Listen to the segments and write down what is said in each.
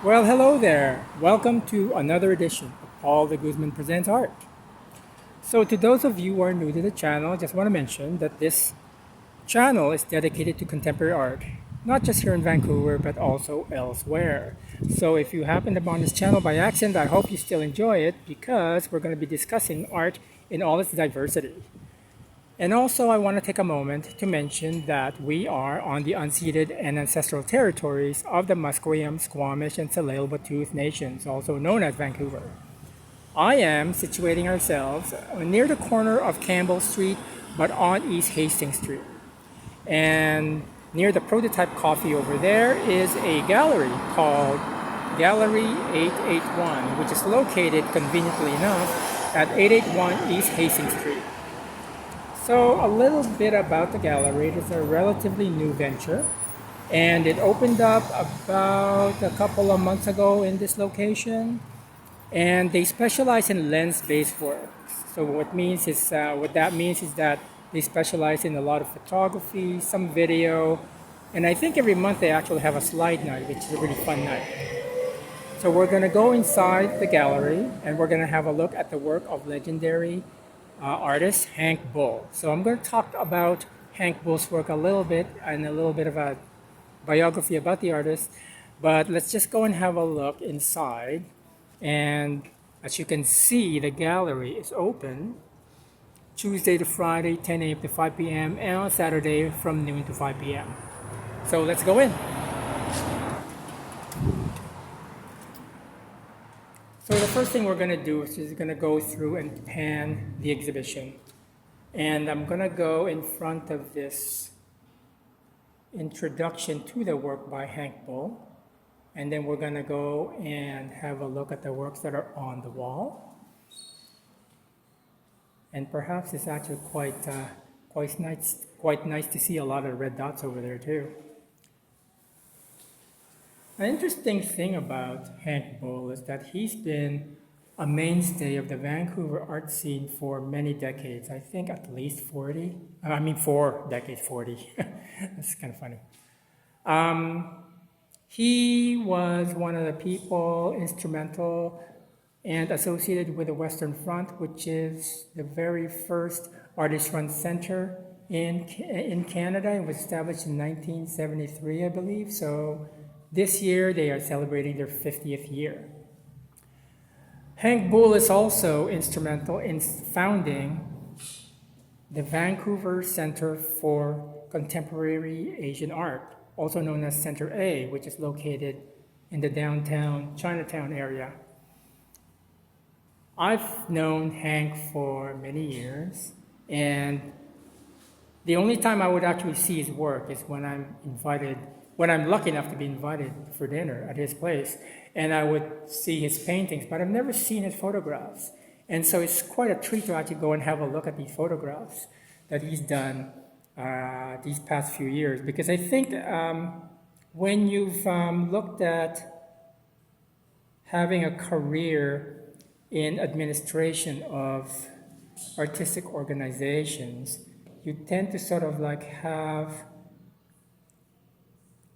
Well, hello there. Welcome to another edition of Paul de Guzman Presents Art. So, to those of you who are new to the channel, I just want to mention that this channel is dedicated to contemporary art, not just here in Vancouver, but also elsewhere. So, if you happen to be on this channel by accident, I hope you still enjoy it because we're going to be discussing art in all its diversity. And also, I want to take a moment to mention that we are on the unceded and ancestral territories of the Musqueam, Squamish, and Tsleil-Waututh nations, also known as Vancouver. I am situating ourselves near the corner of Campbell Street, but on East Hastings Street. And near the Prototype Coffee over there is a gallery called Gallery 881, which is located conveniently enough at 881 East Hastings Street. So a little bit about the gallery. It is a relatively new venture, and it opened up about a couple of months ago in this location, and they specialize in lens-based works. So what that means is that they specialize in a lot of photography, some video, and I think every month they actually have a slide night, which is a really fun night. So we're going to go inside the gallery, and we're going to have a look at the work of legendary artist Hank Bull. So I'm going to talk about Hank Bull's work a little bit and a little bit of a biography about the artist. But let's just go and have a look inside. And as you can see, the gallery is open Tuesday to Friday, 10 a.m. to 5 p.m. and on Saturday from noon to 5 p.m. So let's go in. So the first thing we're going to do is just going to go through and pan the exhibition. And I'm going to go in front of this introduction to the work by Hank Bull. And then we're going to go and have a look at the works that are on the wall. And perhaps it's actually quite nice to see a lot of red dots over there too. An interesting thing about Hank Bull is that he's been a mainstay of the Vancouver art scene for many decades. I think at least 40. 4 decades, 40. That's kind of funny. He was one of the people instrumental and associated with the Western Front, which is the very first artist-run center in Canada. It was established in 1973, I believe. So this year, they are celebrating their 50th year. Hank Bull is also instrumental in founding the Vancouver Center for Contemporary Asian Art, also known as Center A, which is located in the downtown Chinatown area. I've known Hank for many years, and the only time I would actually see his work is when I'm lucky enough to be invited for dinner at his place, and I would see his paintings, but I've never seen his photographs. And so it's quite a treat to actually go and have a look at these photographs that he's done these past few years, because I think when you've looked at having a career in administration of artistic organizations, you tend to sort of like have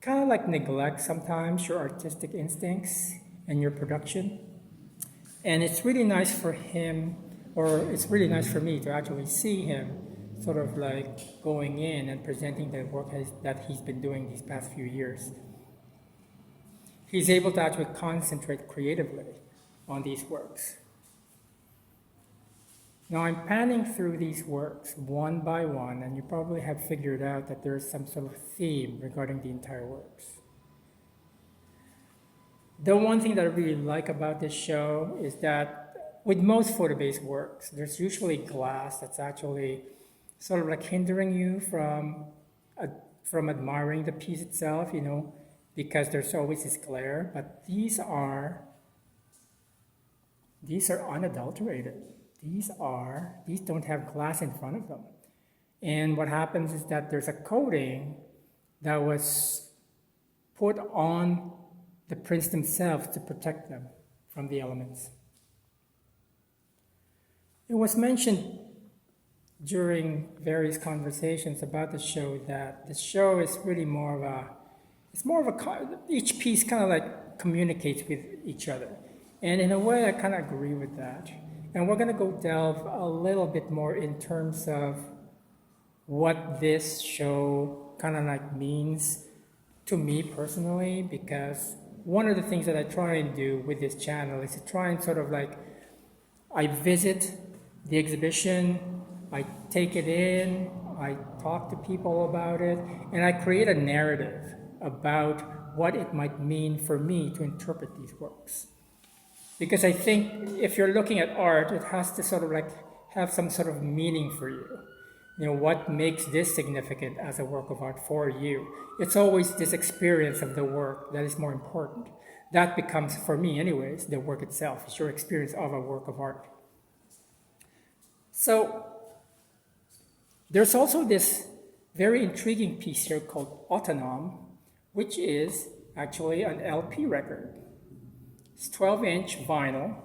kind of like neglect sometimes your artistic instincts and your production. And it's really nice for him, or it's really nice for me to actually see him sort of like going in and presenting the work that he's been doing these past few years. He's able to actually concentrate creatively on these works. Now I'm panning through these works one by one, and you probably have figured out that there's some sort of theme regarding the entire works. The one thing that I really like about this show is that with most photo-based works, there's usually glass that's actually sort of like hindering you from admiring the piece itself, because there's always this glare. But these are unadulterated. These don't have glass in front of them. And what happens is that there's a coating that was put on the prints themselves to protect them from the elements. It was mentioned during various conversations about the show that the show is really more of a, each piece kind of like communicates with each other. And in a way, I kind of agree with that. And we're going to go delve a little bit more in terms of what this show kind of like means to me personally, because one of the things that I try and do with this channel is to try and sort of like, I visit the exhibition, I take it in, I talk to people about it, and I create a narrative about what it might mean for me to interpret these works. Because I think if you're looking at art, it has to sort of like have some sort of meaning for you. You know, what makes this significant as a work of art for you? It's always this experience of the work that is more important. That becomes, for me anyways, the work itself. It's your experience of a work of art. So there's also this very intriguing piece here called Autonom, which is actually an LP record. It's 12-inch vinyl,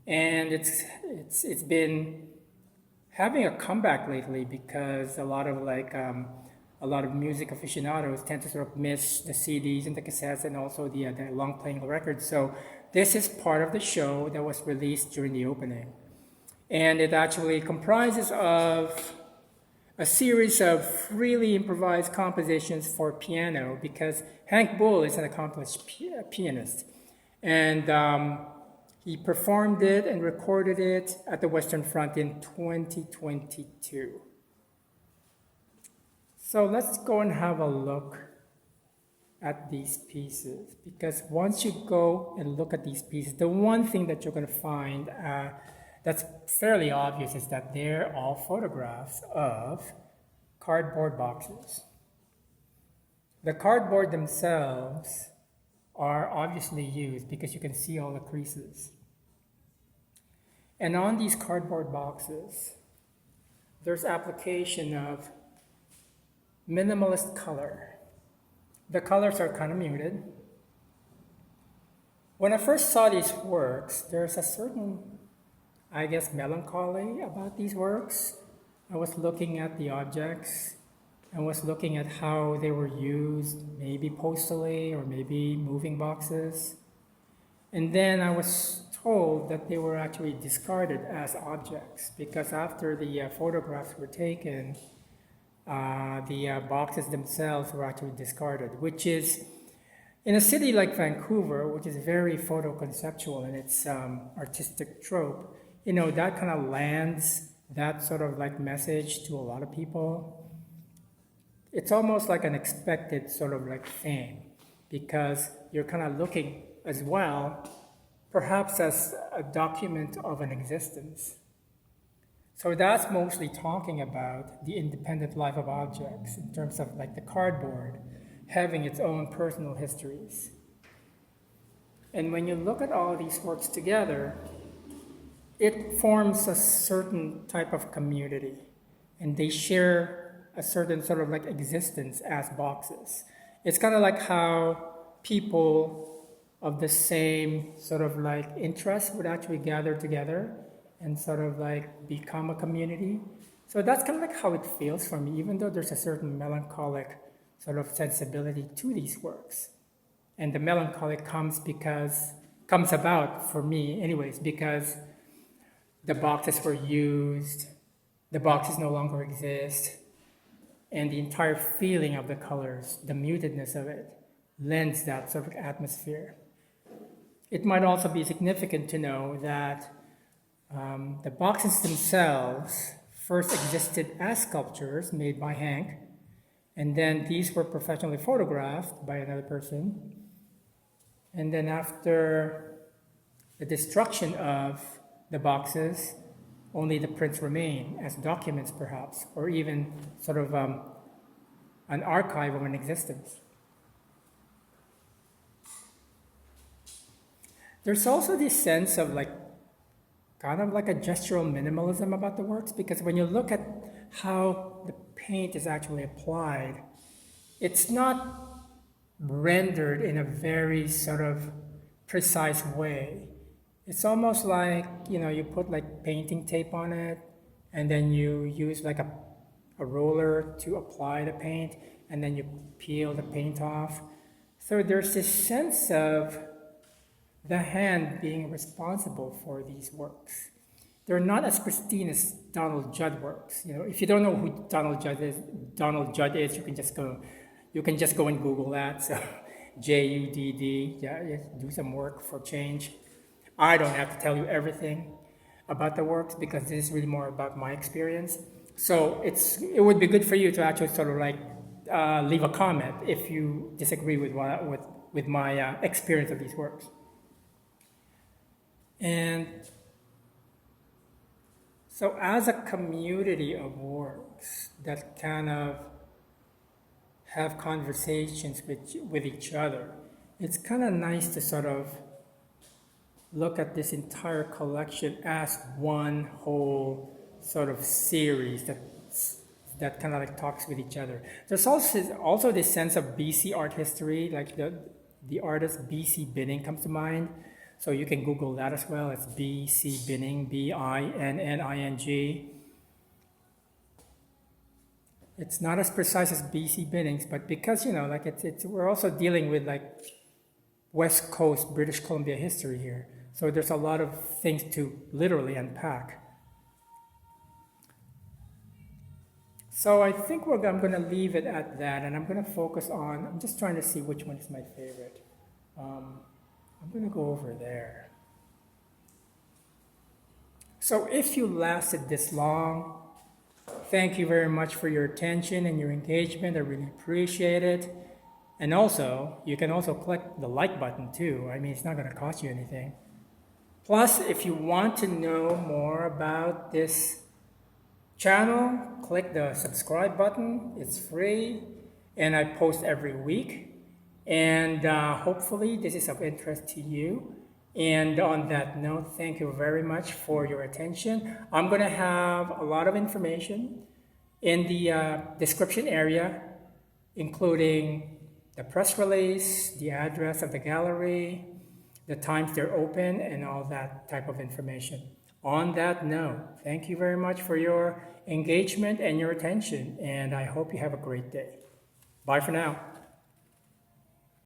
and it's been having a comeback lately because a lot of music aficionados tend to sort of miss the CDs and the cassettes and also the long playing records. So this is part of the show that was released during the opening, and it actually comprises of a series of freely improvised compositions for piano, because Hank Bull is an accomplished pianist, and he performed it and recorded it at the Western Front in 2022. So let's go and have a look at these pieces, because once you go and look at these pieces, the one thing that you're going to find that's fairly obvious is that they're all photographs of cardboard boxes. The cardboard themselves are obviously used because you can see all the creases. And on these cardboard boxes, there's application of minimalist color. The colors are kind of muted. When I first saw these works, there's a certain, I guess, melancholy about these works. I was looking at the objects. I was looking at how they were used, maybe postally or maybe moving boxes. And then I was told that they were actually discarded as objects, because after the photographs were taken, the boxes themselves were actually discarded, which is, in a city like Vancouver, which is very photo-conceptual in its artistic trope, you know, that kind of lands that sort of like message to a lot of people. It's almost like an expected sort of like thing, because you're kind of looking as well, perhaps as a document of an existence. So that's mostly talking about the independent life of objects in terms of like the cardboard having its own personal histories. And when you look at all these works together, it forms a certain type of community, and they share a certain sort of like existence as boxes. It's kind of like how people of the same sort of like interest would actually gather together and sort of like become a community. So that's kind of like how it feels for me, even though there's a certain melancholic sort of sensibility to these works. And the melancholy comes about for me anyways, because the boxes were used, the boxes no longer exist, and the entire feeling of the colors, the mutedness of it, lends that sort of atmosphere. It might also be significant to know that the boxes themselves first existed as sculptures made by Hank, and then these were professionally photographed by another person. And then after the destruction of the boxes, only the prints remain as documents perhaps, or even sort of an archive of an existence. There's also this sense of like, kind of like a gestural minimalism about the works, because when you look at how the paint is actually applied, it's not rendered in a very sort of precise way. It's almost like, you know, you put like painting tape on it, and then you use like a roller to apply the paint, and then you peel the paint off. So there's this sense of the hand being responsible for these works. They're not as pristine as Donald Judd works. You know, if you don't know who Donald Judd is, you can just go and Google that. So Judd, yeah, do some work for change. I don't have to tell you everything about the works because this is really more about my experience. So it would be good for you to actually sort of like leave a comment if you disagree with my experience of these works. And so as a community of works that kind of have conversations with each other, it's kind of nice to sort of look at this entire collection as one whole sort of series that kind of like talks with each other. There's also this sense of BC art history, like the artist BC Binning comes to mind. So you can Google that as well. It's BC Binning, Binning. It's not as precise as BC Binnings, but because like we're also dealing with like West Coast British Columbia history here. So there's a lot of things to literally unpack. So I think I'm going to leave it at that, and I'm going to focus on. I'm just trying to see which one is my favorite. I'm going to go over there. So if you lasted this long, thank you very much for your attention and your engagement. I really appreciate it. And also, you can also click the like button too. I mean, it's not going to cost you anything. Plus, if you want to know more about this channel, click the subscribe button. It's free, and I post every week. And hopefully this is of interest to you. And on that note, thank you very much for your attention. I'm going to have a lot of information in the description area, including the press release, the address of the gallery, the times they're open, and all that type of information. On that note, thank you very much for your engagement and your attention, and I hope you have a great day. Bye for now.